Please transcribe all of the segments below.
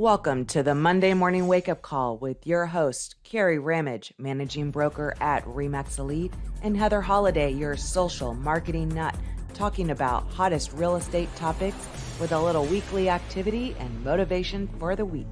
Welcome to the Monday Morning Wake Up Call with your host, Carrie Ramage, managing broker at Remax Elite, and Heather Holliday, your social marketing nut, talking about hottest real estate topics with a little weekly activity and motivation for the week.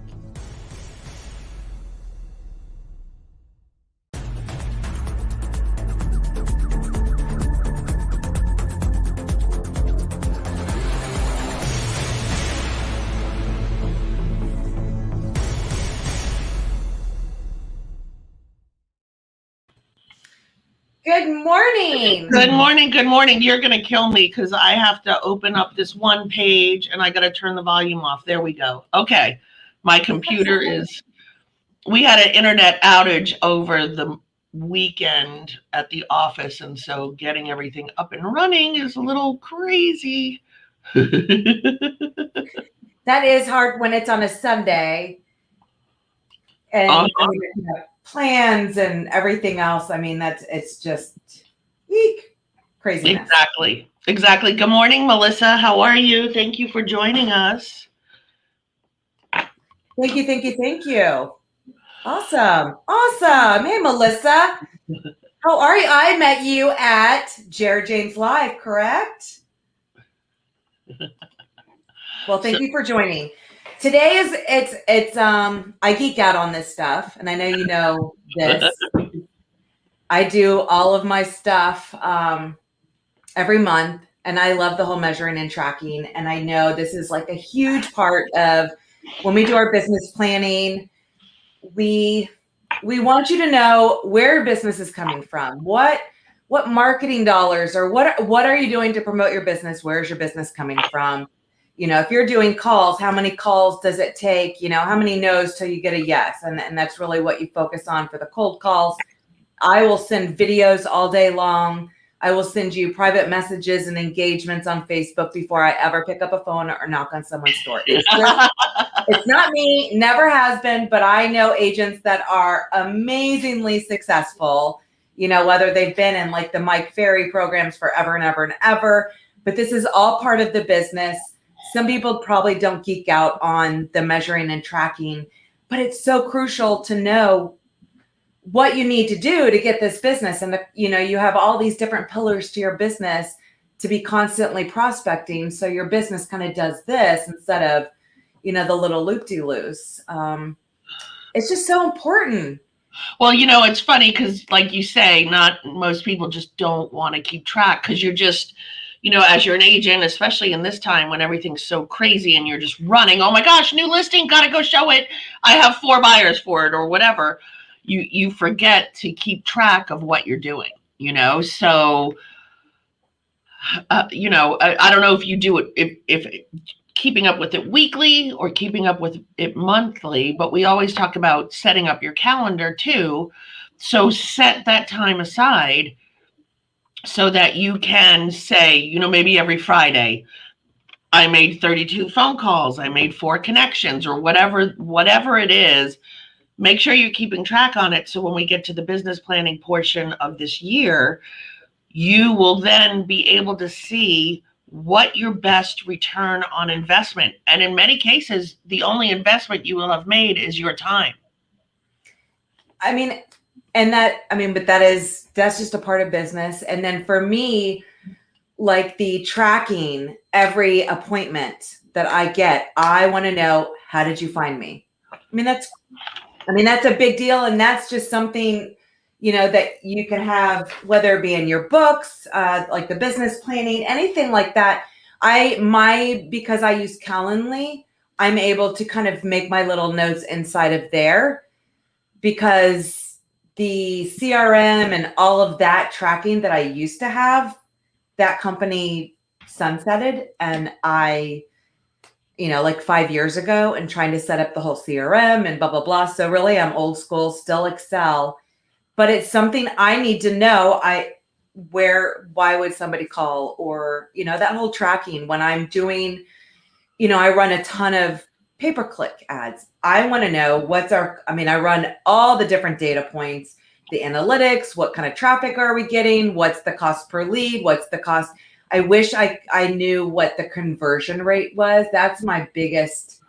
Good morning. Good morning. Good morning. You're going to kill me because I have to open up this one page and I got to turn the volume off. There we go. Okay. My computer we had an internet outage over the weekend at the office. And so getting everything up and running is a little crazy. That is hard when it's on a Sunday and plans and everything else. I mean, it's just craziness. Exactly. Good morning, Melissa. How are you? Thank you for joining us. Thank you. Awesome. Hey, Melissa. How are you? I met you at Jared James Live, correct? Well, thank you for joining. Today it's I geek out on this stuff, and I know you know this. I do all of my stuff every month, and I love the whole measuring and tracking. And I know this is like a huge part of when we do our business planning. We want you to know where your business is coming from. What marketing dollars or what are you doing to promote your business? Where's your business coming from? You know, if you're doing calls, how many calls does it take? You know, how many no's till you get a yes? And that's really what you focus on for the cold calls. I will send videos all day long. I will send you private messages and engagements on Facebook before I ever pick up a phone or knock on someone's door. It's not me, never has been, but I know agents that are amazingly successful, you know, whether they've been in like the Mike Ferry programs forever and ever and ever, but this is all part of the business. Some people probably don't geek out on the measuring and tracking, but it's so crucial to know what you need to do to get this business. And, you have all these different pillars to your business to be constantly prospecting. So your business kind of does this instead of, the little loop-de-loos. It's just so important. Well, it's funny because like you say, not most people just don't want to keep track because you're just, as you're an agent, especially in this time when everything's so crazy and you're just running, oh my gosh, new listing, got to go show it. I have 4 buyers for it or whatever. You forget to keep track of what you're doing, So, I don't know if you do it, if keeping up with it weekly or keeping up with it monthly, but we always talk about setting up your calendar too. So set that time aside so that you can say, maybe every Friday, I made 32 phone calls, I made 4 connections or whatever it is. Make sure you're keeping track on it. So when we get to the business planning portion of this year, you will then be able to see what your best return on investment. And in many cases, the only investment you will have made is your time. But that's just a part of business. And then for me, like the tracking every appointment that I get, I want to know, how did you find me? That's a big deal. And that's just something, that you can have, whether it be in your books, like the business planning, anything like that. Because I use Calendly, I'm able to kind of make my little notes inside of there because the CRM and all of that tracking that I used to have, that company sunsetted. And I, like 5 years ago and trying to set up the whole CRM and blah, blah, blah. So really I'm old school, still Excel, but it's something I need to know. Why would somebody call or, that whole tracking when I'm doing, I run a ton of pay-per-click ads. I want to know I run all the different data points, the analytics, what kind of traffic are we getting? What's the cost per lead? What's the cost? I wish I knew what the conversion rate was. That's my biggest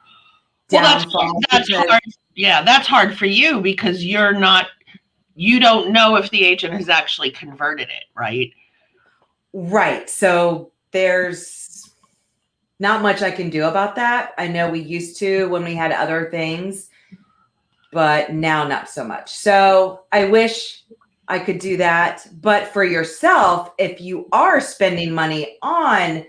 downfall. That's hard. Yeah, that's hard for you because you don't know if the agent has actually converted it, right? Right. So there's not much I can do about that. I know we used to when we had other things, but now not so much. So I wish I could do that. But for yourself, if you are spending money on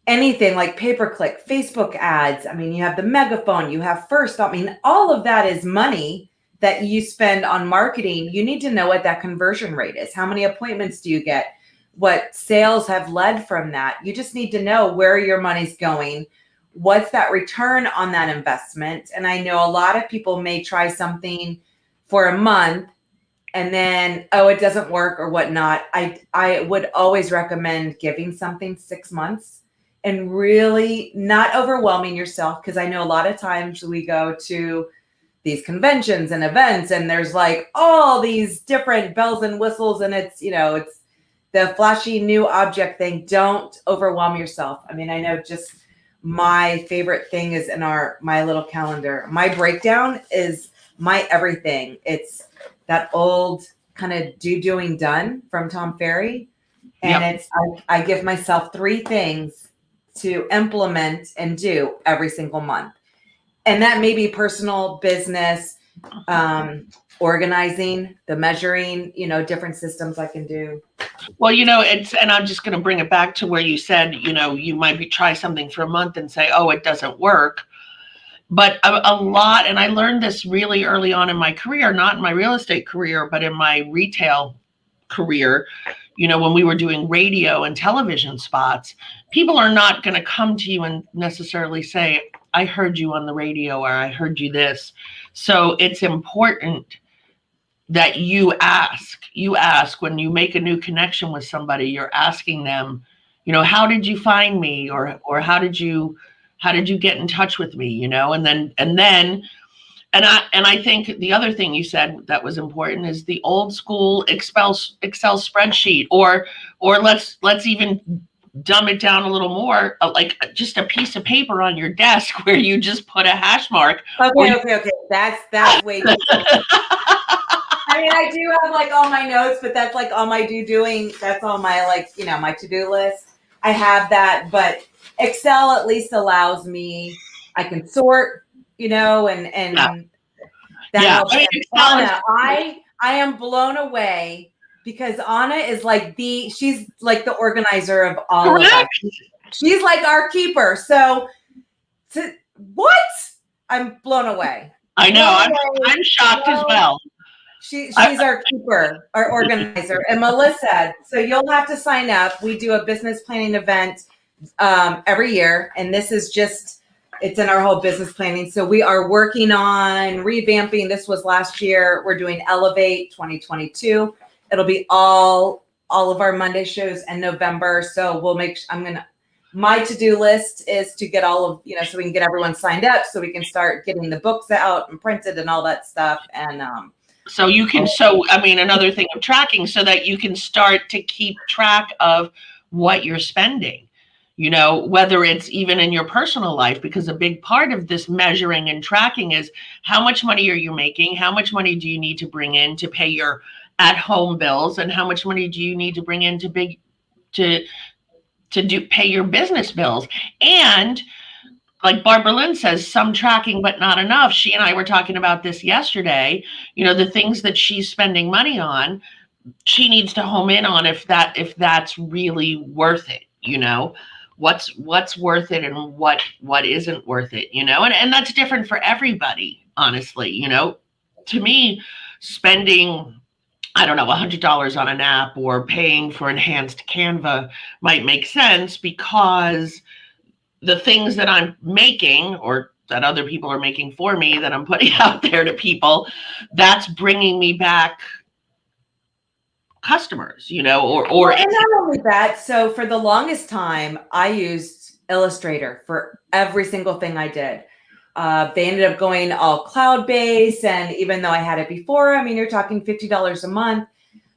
anything like pay-per-click, Facebook ads, I mean, you have the megaphone, you have First, I mean, all of that is money that you spend on marketing. You need to know what that conversion rate is. How many appointments do you get? What sales have led from that? You just need to know where your money's going. What's that return on that investment? And I know a lot of people may try something for a month and then, oh, it doesn't work or whatnot. I would always recommend giving something 6 months and really not overwhelming yourself. Because I know a lot of times we go to these conventions and events and there's like all these different bells and whistles and it's, it's the flashy new object thing. Don't overwhelm yourself. I mean, I know just my favorite thing is in my little calendar. My breakdown is my everything. It's that old kind of doing done from Tom Ferry. And It's, I give myself 3 things to implement and do every single month. And that may be personal, business, organizing, the measuring, different systems I can do. Well, and I'm just going to bring it back to where you said, you might try something for a month and say, oh, it doesn't work. But a lot, and I learned this really early on in my career, not in my real estate career, but in my retail career, when we were doing radio and television spots, people are not going to come to you and necessarily say, I heard you on the radio or I heard you this. So it's important that you ask when you make a new connection with somebody, you're asking them, how did you find me? Or how did you get in touch with me? And I think the other thing you said that was important is the old school Excel spreadsheet, or let's even dumb it down a little more, like just a piece of paper on your desk where you just put a hash mark. Okay. That's way too cool. I mean, I do have like all my notes, but that's like all my doing. That's all my my to-do list. I have that, but Excel at least allows me, I can sort, and that helps. I mean, Anna, I am blown away because Anna is she's like the organizer of all of us. She's like our keeper. So what? I'm blown away. I know. I'm shocked as well. She's our keeper, our organizer. And Melissa, so you'll have to sign up. We do a business planning event every year. And this is it's in our whole business planning. So we are working on revamping. This was last year. We're doing Elevate 2022. It'll be all of our Monday shows in November. So we'll my to-do list is to get all of, so we can get everyone signed up so we can start getting the books out and printed and all that stuff. And, another thing of tracking so that you can start to keep track of what you're spending, whether it's even in your personal life, because a big part of this measuring and tracking is how much money are you making? How much money do you need to bring in to pay your at-home bills? And how much money do you need to bring in to pay your business bills? And like Barbara Lynn says, some tracking, but not enough. She and I were talking about this yesterday. The things that she's spending money on, she needs to home in on if that's really worth it. What's worth it and what isn't worth it. And that's different for everybody. Honestly, to me, spending, I don't know, $100 on an app or paying for enhanced Canva might make sense because the things that I'm making or that other people are making for me that I'm putting out there to people, that's bringing me back customers, and not only that. So for the longest time, I used Illustrator for every single thing I did. They ended up going all cloud-based, and even though I had it before, I mean, you're talking $50 a month,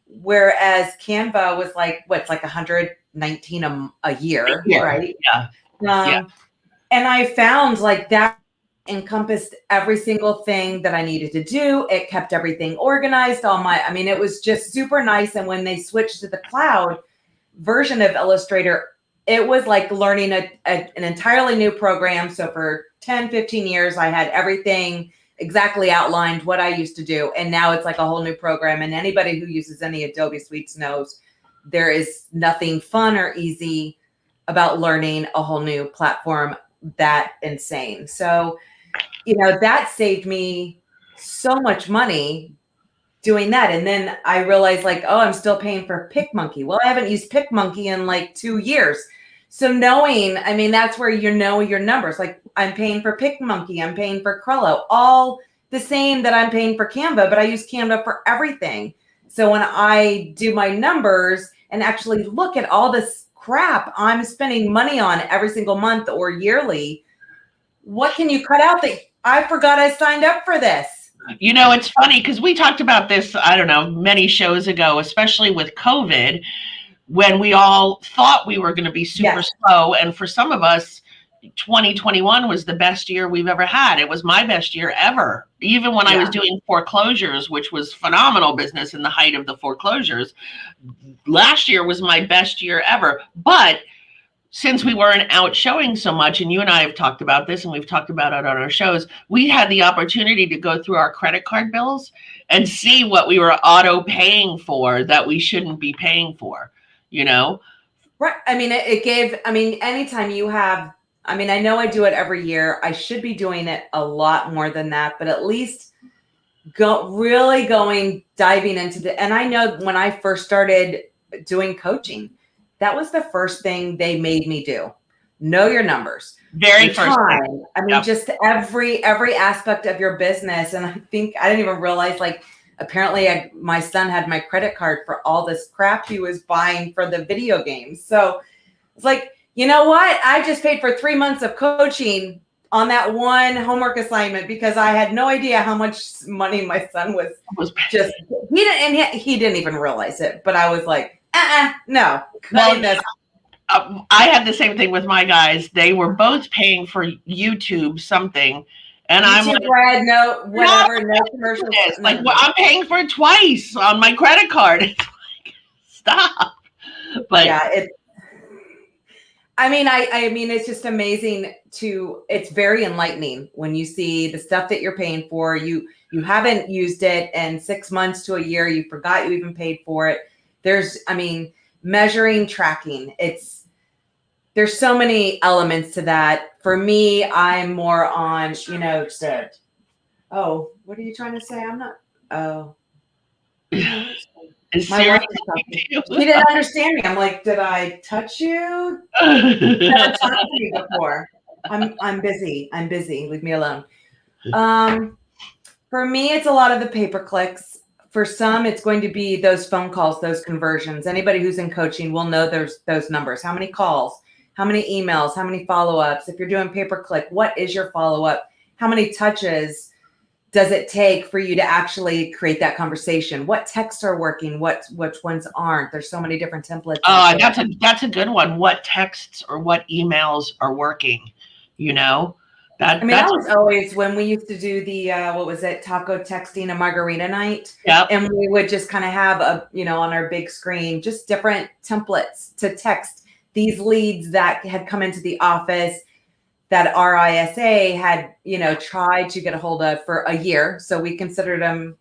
whereas Canva was like $119 a year, right? Yeah. And I found that encompassed every single thing that I needed to do. It kept everything organized. It was just super nice. And when they switched to the cloud version of Illustrator, it was like learning an entirely new program. So for 10, 15 years, I had everything exactly outlined what I used to do. And now it's like a whole new program. And anybody who uses any Adobe Suites knows there is nothing fun or easy about learning a whole new platform that insane. So, that saved me so much money doing that. And then I realized I'm still paying for PicMonkey. Well, I haven't used PicMonkey in like 2 years. So knowing, that's where you know your numbers. Like I'm paying for PicMonkey, I'm paying for Crello, all the same that I'm paying for Canva, but I use Canva for everything. So when I do my numbers and actually look at all this crap I'm spending money on every single month or yearly, what can you cut out that I forgot I signed up for this? It's funny because we talked about this, I don't know, many shows ago, especially with COVID, when we all thought we were going to be super slow. And for some of us, 2021 was the best year we've ever had. It was my best year ever. Even when I was doing foreclosures, which was phenomenal business in the height of the foreclosures, last year was my best year ever. But since we weren't out showing so much, and you and I have talked about this and we've talked about it on our shows, we had the opportunity to go through our credit card bills and see what we were auto paying for that we shouldn't be paying for, Right. Anytime you have, I know I do it every year. I should be doing it a lot more than that, but at least diving into and I know when I first started doing coaching, that was the first thing they made me do. Know your numbers. Very first time. Just every aspect of your business. And I think I didn't even realize, apparently my son had my credit card for all this crap he was buying for the video games. So it's like, you know what? I just paid for 3 months of coaching on that one homework assignment because I had no idea how much money my son was just, he didn't even realize it, but I was like, no. Well, I had the same thing with my guys. They were both paying for YouTube something. And I'm like, no commercials. I'm paying for it twice on my credit card. It's like, stop. But yeah, it's just amazing it's very enlightening when you see the stuff that you're paying for. You haven't used it in 6 months to a year. You forgot you even paid for it. There's, measuring, tracking. There's so many elements to that. For me, I'm more on, what are you trying to say? I'm not, my wife is talking. She didn't understand me. I'm like, did I touch you? Never talked to you before. I'm busy. Leave me alone. For me, it's a lot of the pay-per-clicks. For some, it's going to be those phone calls, those conversions. Anybody who's in coaching will know there's those numbers. How many calls, how many emails, how many follow-ups? If you're doing pay-per-click, what is your follow-up? How many touches does it take for you to actually create that conversation? What texts are working? Which ones aren't? There's so many different templates. Oh, that's a good one. What texts or what emails are working? That was always when we used to do the taco texting a margarita night. Yeah. And we would just kind of have on our big screen, just different templates to text these leads that had come into the office that RISA had, tried to get a hold of for a year. So we considered them,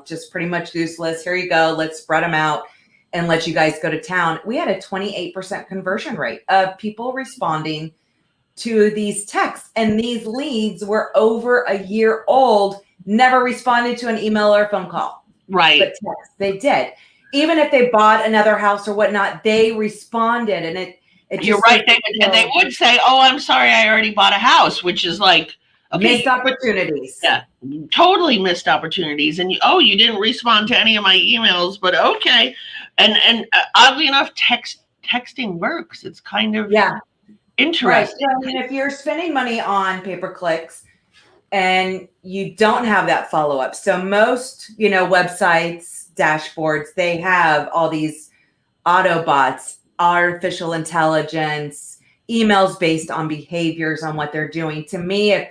just pretty much useless. Here you go. Let's spread them out and let you guys go to town. We had a 28% conversion rate of people responding to these texts, and these leads were over a year old, never responded to an email or a phone call. Right. But text, they did. Even if they bought another house or whatnot, they responded, and it you're right. They would say, "Oh, I'm sorry, I already bought a house," which is like missed opportunities. Yeah, totally missed opportunities. And you didn't respond to any of my emails, but okay. And oddly enough, texting works. It's kind of interesting. Right. So, if you're spending money on pay-per-clicks and you don't have that follow-up, so most websites, dashboards, they have all these auto bots, artificial intelligence, emails based on behaviors on what they're doing. To me,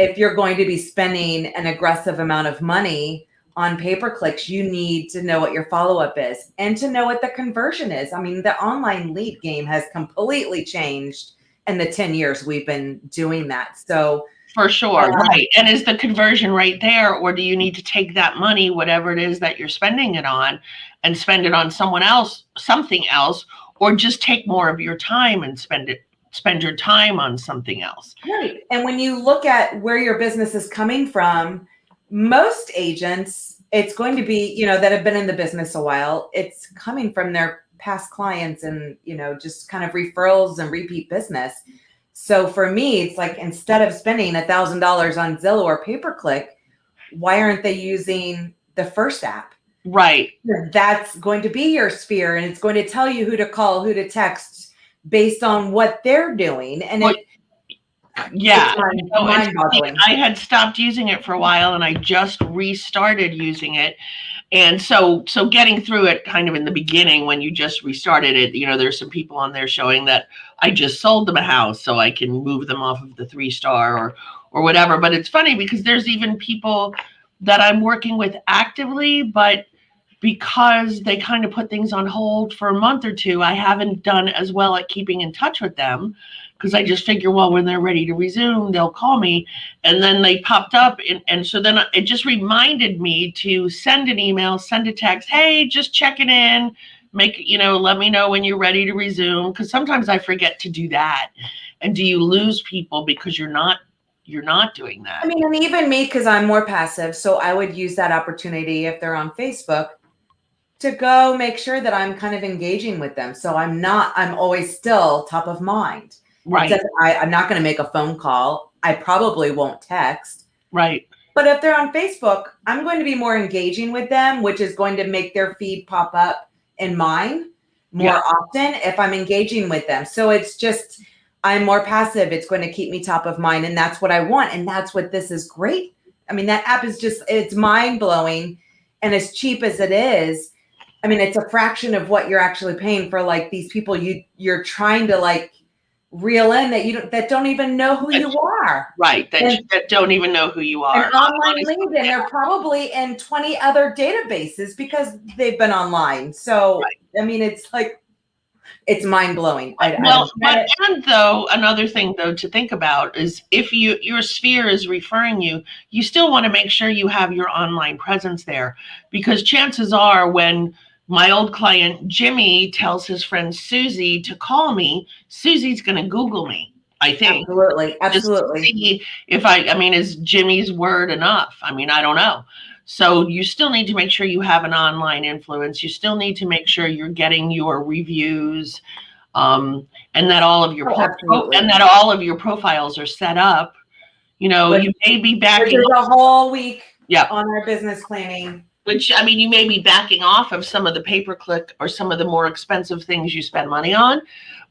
if you're going to be spending an aggressive amount of money on pay-per-clicks, you need to know what your follow-up is and to know what the conversion is. I mean, the online lead game has completely changed in the 10 years we've been doing that. So for sure, right. And is the conversion right there, or do you need to take that money, whatever it is that you're spending it on, and spend it on someone else, something else, or just take more of your time and spend your time on something else? Right. And when you look at where your business is coming from, most agents, it's going to be, you know, that have been in the business a while, it's coming from their past clients and, you know, just kind of referrals and repeat business. So for me, it's like, instead of spending $1,000 on Zillow or pay-per-click, why aren't they using the first app? Right. That's going to be your sphere, and it's going to tell you who to call, who to text based on what they're doing. And well, yeah, mind-boggling. I had stopped using it for a while and I just restarted using it. And so getting through it kind of in the beginning when you just restarted it, you know, there's some people on there showing that I just sold them a house so I can move them off of the 3-star or whatever. But it's funny because there's even people that I'm working with actively, but because they kind of put things on hold for a month or two, I haven't done as well at keeping in touch with them, because I just figure, well, when they're ready to resume, they'll call me. And then they popped up. And so then it just reminded me to send an email, send a text. Hey, just checking in, let me know when you're ready to resume. Because sometimes I forget to do that. And do you lose people because you're not doing that? I mean, and even me, because I'm more passive. So I would use that opportunity if they're on Facebook to go make sure that I'm kind of engaging with them. So I'm always still top of mind. Right. I'm not going to make a phone call. I probably won't text. Right. But if they're on Facebook, I'm going to be more engaging with them, which is going to make their feed pop up in mine more often if I'm engaging with them. So it's just, I'm more passive. It's going to keep me top of mind. And that's what I want. And that's what this is great. I mean, that app is just, it's mind blowing. And as cheap as it is, I mean, it's a fraction of what you're actually paying for, like, these people you're trying to like reel in that don't even know who you are. Right. That don't even know who you are. An online lead, and they're probably in 20 other databases because they've been online. So, right. I mean, it's like, it's mind blowing. And though another thing though to think about is if your sphere is referring you, you still want to make sure you have your online presence there, because chances are when my old client Jimmy tells his friend Susie to call me, Susie's going to Google me. I think absolutely. Just to see if I mean, is Jimmy's word enough? I mean, I don't know. So you still need to make sure you have an online influence. You still need to make sure you're getting your reviews, and that all of your profiles are set up. You know, you may be backing a whole week on our business planning. Which, I mean, you may be backing off of some of the pay-per-click or some of the more expensive things you spend money on,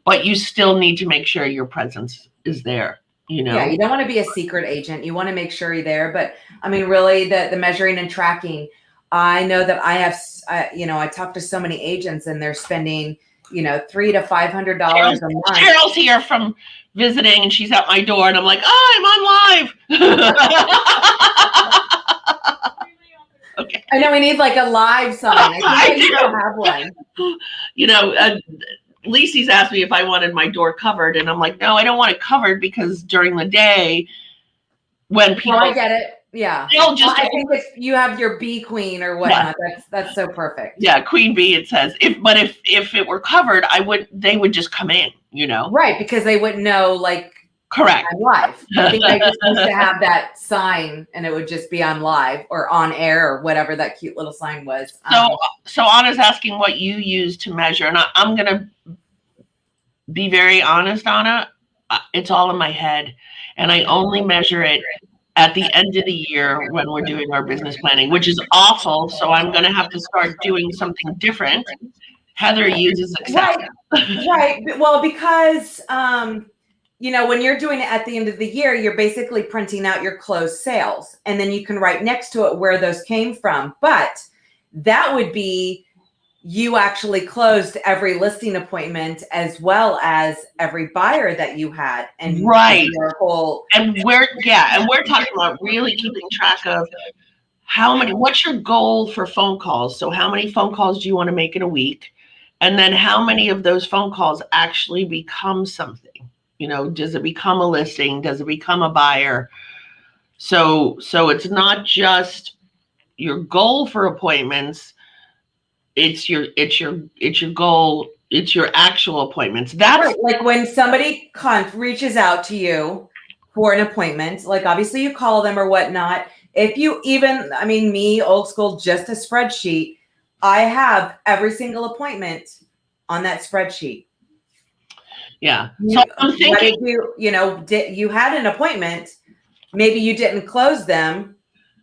but you still need to make sure your presence is there. You know? Yeah, you don't want to be a secret agent. You want to make sure you're there. But I mean, really, the measuring and tracking. I know that I talk to so many agents, and they're spending, $300 to $500 a month. Cheryl's here from visiting, and she's at my door, and I'm like, oh, I'm on live. Okay. I know we need like a live sign. I think I don't have one. Lisi's asked me if I wanted my door covered, and I'm like, no, I don't want it covered, because during the day, when people, I get it, yeah. I think if you have your bee queen or whatnot, that's so perfect. Yeah, queen bee. It says if it were covered, they would just come in, right, because they wouldn't know, like. Correct. I'm live. I think I just used to have that sign, and it would just be on live or on air or whatever that cute little sign was. So Anna's asking what you use to measure, and I'm gonna be very honest, Anna. It's all in my head, and I only measure it at the end of the year when we're doing our business planning, which is awful. So I'm gonna have to start doing something different. Heather uses Excel. Right. Well, because when you're doing it at the end of the year, you're basically printing out your closed sales, and then you can write next to it where those came from. But that would be you actually closed every listing appointment as well as every buyer that you had, and right. your whole. And we're talking about really keeping track of what's your goal for phone calls? So how many phone calls do you want to make in a week? And then how many of those phone calls actually become something? Does it become a listing? Does it become a buyer? So it's not just your goal for appointments. It's your goal. It's your actual appointments. That's right. Like when somebody reaches out to you for an appointment, like obviously you call them or whatnot. If you even, me, old school, just a spreadsheet, I have every single appointment on that spreadsheet. Yeah. So I'm thinking, what did you had an appointment, maybe you didn't close them,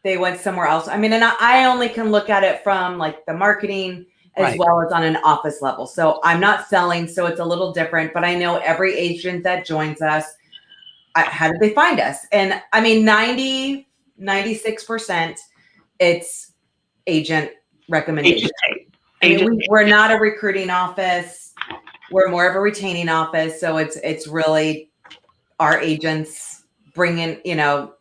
they went somewhere else. And I only can look at it from like the marketing as right. well as on an office level. So I'm not selling, so it's a little different, but I know every agent that joins us, how did they find us? And 96%, it's agent recommendation. We're not a recruiting office. We're more of a retaining office. So it's really our agents bringing,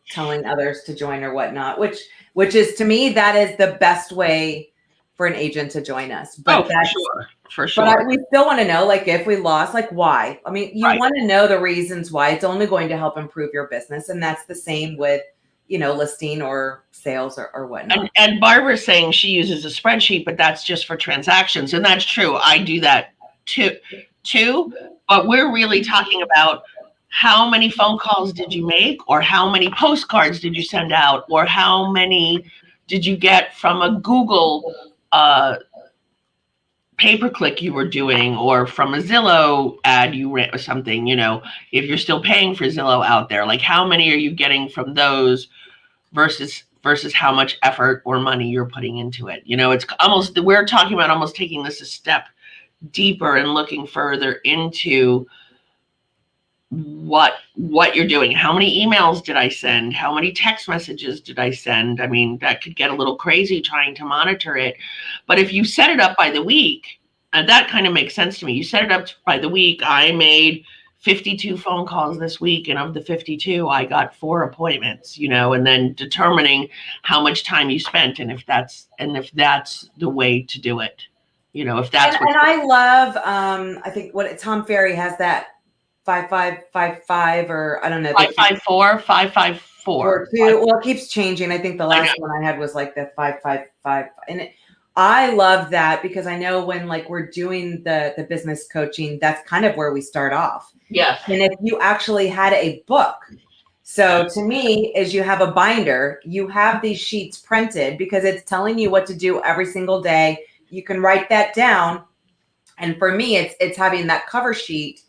telling others to join or whatnot, which is, to me, that is the best way for an agent to join us. But for sure. But we still want to know, like, if we lost, like, why? You want to know the reasons why. It's only going to help improve your business. And that's the same with, listing or sales or whatnot. And Barbara's saying she uses a spreadsheet, but that's just for transactions. And that's true. I do that too. But we're really talking about how many phone calls did you make, or how many postcards did you send out, or how many did you get from a Google pay-per-click you were doing, or from a Zillow ad you ran or something, if you're still paying for Zillow out there, like how many are you getting from those versus how much effort or money you're putting into it. It's almost, we're talking about almost taking this a step deeper and looking further into what you're doing. How many emails did I send? How many text messages did I send? That could get a little crazy trying to monitor it. But if you set it up by the week, and that kind of makes sense to me. You set it up by the week. I made 52 phone calls this week, and of the 52, I got 4 appointments, and then determining how much time you spent, and if that's the way to do it, if that's and I love, I think what Tom Ferry has that 5555, or I don't know, 554. Well, it keeps changing. I think the last one I had was like the 555, and I love that, because I know when we're doing the business coaching, that's kind of where we start off. Yes. And if you actually had a book, so to me, is you have a binder, you have these sheets printed, because it's telling you what to do every single day. You can write that down. And for me, it's having that cover sheet,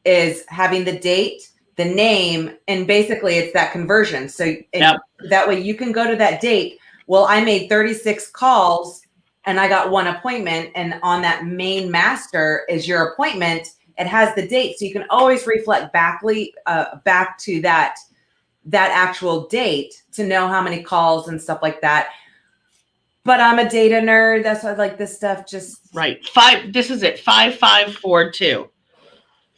is having the date, the name, and basically it's that conversion. So that way you can go to that date. Well, I made 36 calls and I got 1 appointment, and on that main master is your appointment. It has the date, so you can always reflect back to that actual date to know how many calls and stuff like that. But I'm a data nerd. That's why I like this stuff. Just right. This is it. 5542.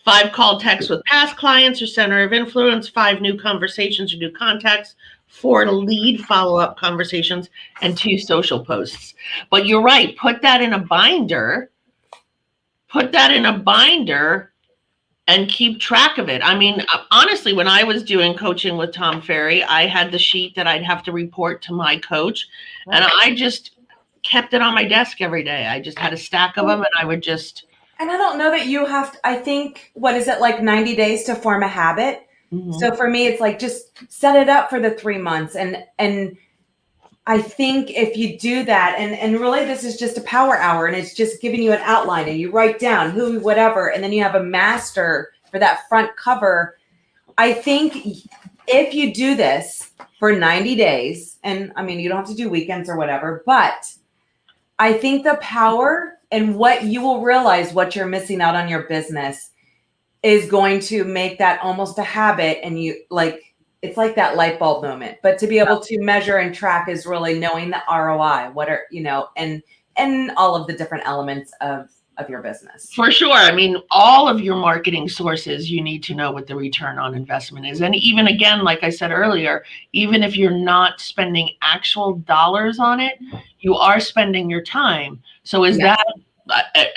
5 call texts with past clients or center of influence. 5 new conversations or new contacts. 4 lead follow-up conversations, and 2 social posts. But you're right. Put that in a binder. And keep track of it. Honestly, when I was doing coaching with Tom Ferry, I had the sheet that I'd have to report to my coach, and I just kept it on my desk every day. I just had a stack of them, and I would just. And I don't know that you have to, I think, what is it, like 90 days to form a habit? Mm-hmm. So for me, it's like, just set it up for the 3 months. And I think if you do that, and really this is just a power hour, and it's just giving you an outline, and you write down who, whatever, and then you have a master for that front cover. I think if you do this for 90 days, and you don't have to do weekends or whatever, but I think the power and what you will realize what you're missing out on your business is going to make that almost a habit. And it's like that light bulb moment. But to be able to measure and track is really knowing the ROI, and all of the different elements of your business. For sure. I mean, all of your marketing sources, you need to know what the return on investment is. And even again, like I said earlier, even if you're not spending actual dollars on it, you are spending your time. So is that,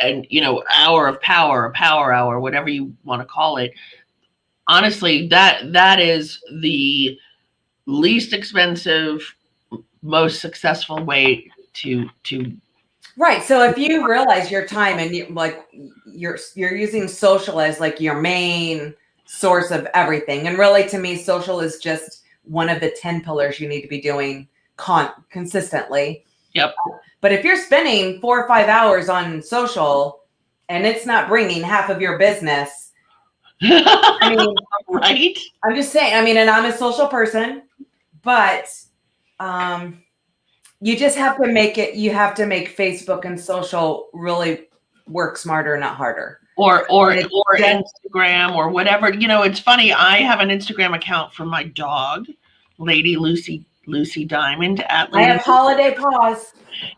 and hour of power, a power hour, whatever you want to call it, honestly, that is the least expensive, most successful way to Right. So if you realize your time and you're using social as like your main source of everything, and really to me, social is just one of the 10 pillars you need to be doing consistently. Yep. But if you're spending 4 or 5 hours on social and it's not bringing half of your business, I mean, right? I'm just saying. I mean, and I'm a social person, but you just have to make it. You have to make Facebook and social really work smarter, not harder. Or Instagram or whatever. It's funny. I have an Instagram account for my dog, Lady Lucy Diamond at I have holiday paws.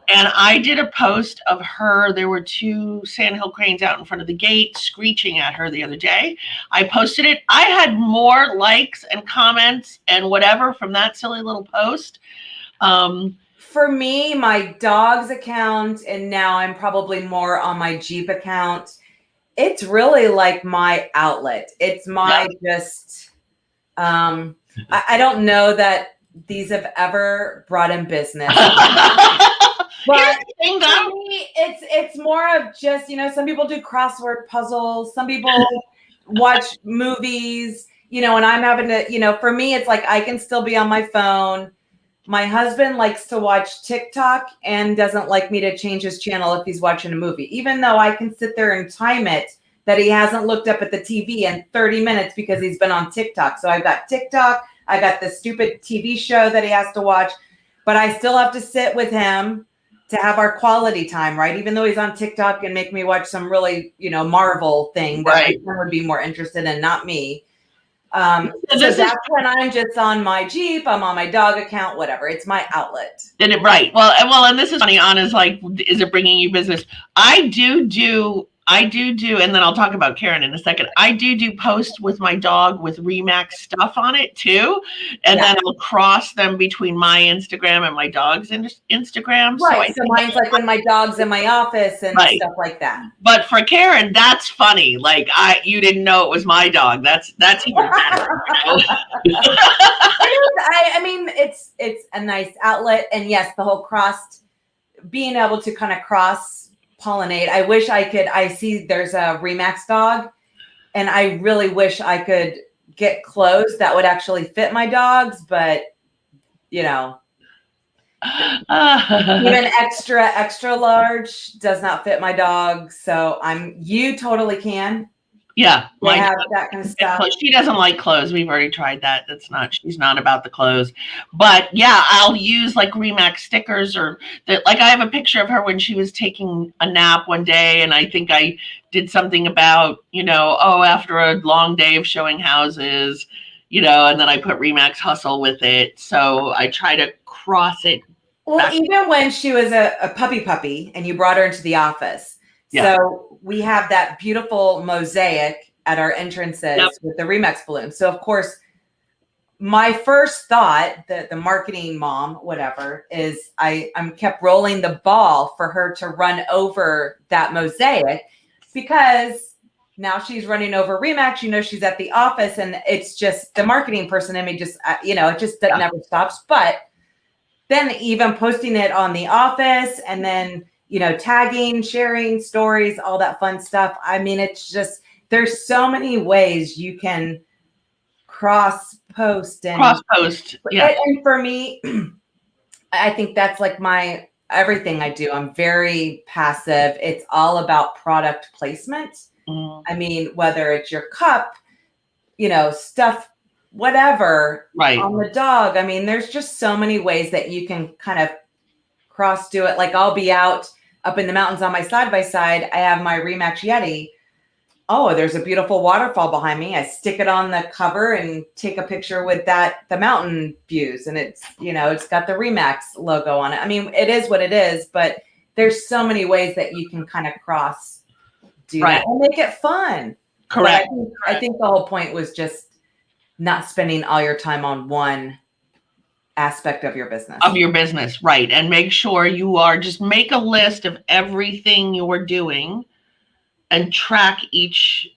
And I did a post of her. There were 2 sandhill cranes out in front of the gate screeching at her the other day. I posted it. I had more likes and comments and whatever from that silly little post. For me, my dog's account, and now I'm probably more on my Jeep account. It's really like my outlet. It's my just, I don't know that these have ever brought in business. But for me, it's more of just, some people do crossword puzzles. Some people watch movies, and I'm having to, for me, it's like I can still be on my phone. My husband likes to watch TikTok and doesn't like me to change his channel if he's watching a movie, even though I can sit there and time it that he hasn't looked up at the TV in 30 minutes because he's been on TikTok. So I've got TikTok. I got the stupid TV show that he has to watch, but I still have to sit with him to have our quality time, right? Even though he's on TikTok and make me watch some really, Marvel thing that my son would be more interested in, not me. So that's when I'm just on my Jeep, I'm on my dog account, whatever. It's my outlet. Right. Well, and this is funny. Anna's like, is it bringing you business? I do, and then I'll talk about Karen in a second. I do posts with my dog with Remax stuff on it too. And then I'll cross them between my Instagram and my dog's Instagram. Right. So mine's like when my dog's in my office and stuff like that. But for Karen, that's funny. Like you didn't know it was my dog. That's even better. I mean, it's a nice outlet. And yes, the whole being able to kind of cross pollinate. I wish I see there's a Remax dog, and I really wish I could get clothes that would actually fit my dogs, but even extra large does not fit my dog. So you totally can. Yeah. They have that kind of stuff. She doesn't like clothes. We've already tried that. She's not about the clothes. But yeah, I'll use like Remax stickers or that. Like I have a picture of her when she was taking a nap one day. And I think I did something about, after a long day of showing houses, and then I put Remax Hustle with it. So I try to cross it. Well, even when she was a puppy and you brought her into the office. Yeah. So we have that beautiful mosaic at our entrances with the Remax balloon. So of course, my first thought, the marketing mom, whatever, is I'm kept rolling the ball for her to run over that mosaic because now she's running over Remax. She's at the office, and it's just the marketing person in me just, it just never stops. But then even posting it on the office and then tagging, sharing stories, all that fun stuff. I mean, it's just, there's so many ways you can cross post. Yeah. And for me, I think that's like everything I do. I'm very passive. It's all about product placement. I mean, whether it's your cup, stuff, whatever, on the dog. I mean, there's just so many ways that you can kind of cross do it. Like I'll be out up in the mountains on my side-by-side. I have my Remax Yeti. Oh, there's a beautiful waterfall behind me. I stick it on the cover and take a picture with the mountain views. And it's, it's got the Remax logo on it. I mean, it is what it is, but there's so many ways that you can kind of cross do that and make it fun. Correct. I think the whole point was just not spending all your time on one aspect of your business. Right. And make sure just make a list of everything you're doing and track each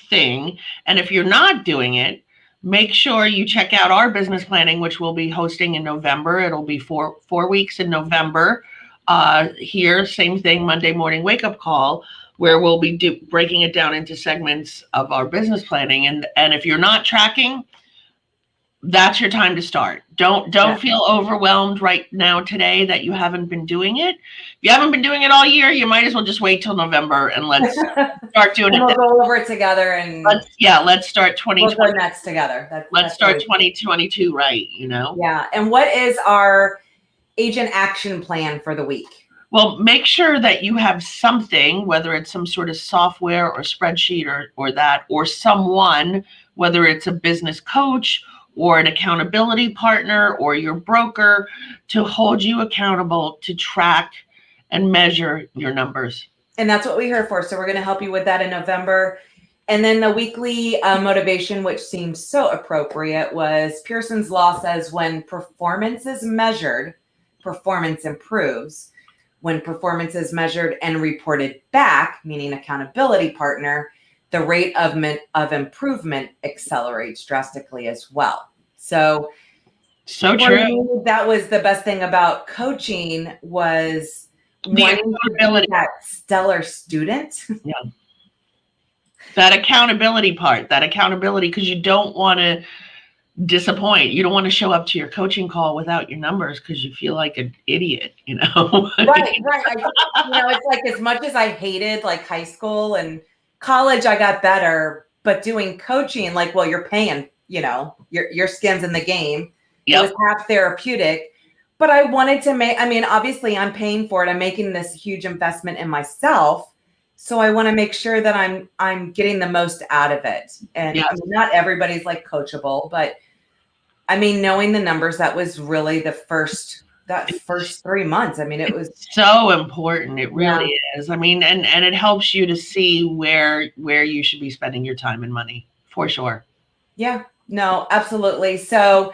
thing. And if you're not doing it, make sure you check out our business planning, which we'll be hosting in November. It'll be four weeks in November. Here, same thing, Monday morning wake up call, where we'll be breaking it down into segments of our business planning. And if you're not tracking, that's your time to start. Don't feel overwhelmed right now today that you haven't been doing it. If you haven't been doing it all year, you might as well just wait till November and let's start doing it. We'll go over it together and let's start 2020. We'll go next together. Let's start 2022 right, Yeah. And what is our agent action plan for the week? Well, make sure that you have something, whether it's some sort of software or spreadsheet or someone, whether it's a business coach or an accountability partner or your broker, to hold you accountable to track and measure your numbers. And that's what we're here for. So we're going to help you with that in November. And then the weekly motivation, which seems so appropriate, was Pearson's Law says when performance is measured, performance improves. When performance is measured and reported back, meaning accountability partner, the rate of improvement accelerates drastically as well. So true. That was the best thing about coaching was wanting to be that stellar student. Yeah. That accountability part, because you don't want to disappoint. You don't want to show up to your coaching call without your numbers because you feel like an idiot, Right. It's like as much as I hated like high school and college, I got better, but doing coaching, like, well, you're paying, your skin's in the game. Yep. It was half therapeutic, but I wanted to obviously I'm paying for it. I'm making this huge investment in myself. So I want to make sure that I'm getting the most out of it. And not everybody's like coachable, but knowing the numbers, that was really that first 3 months. It was so important. It really is. And it helps you to see where you should be spending your time and money for sure. Yeah, no, absolutely. So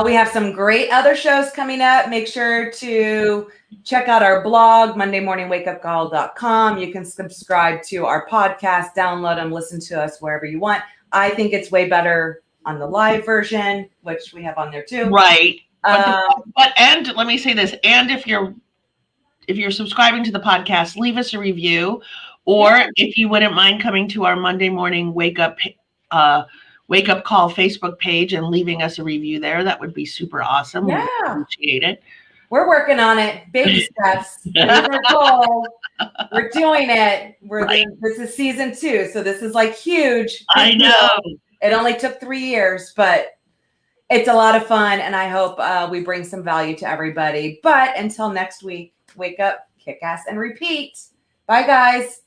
we have some great other shows coming up. Make sure to check out our blog, mondaymorningwakeupcall.com. You can subscribe to our podcast, download them, listen to us wherever you want. I think it's way better on the live version, which we have on there too. Right. And let me say this, and if you're subscribing to the podcast, leave us a review, or if you wouldn't mind coming to our Monday morning wake up call Facebook page and leaving us a review there, that would be super awesome. Yeah. We appreciate it. We're working on it. Baby steps. We're doing it. This is season 2, so this is like huge. I know. It only took 3 years, but it's a lot of fun, and I hope we bring some value to everybody. But until next week, wake up, kick ass, and repeat. Bye, guys.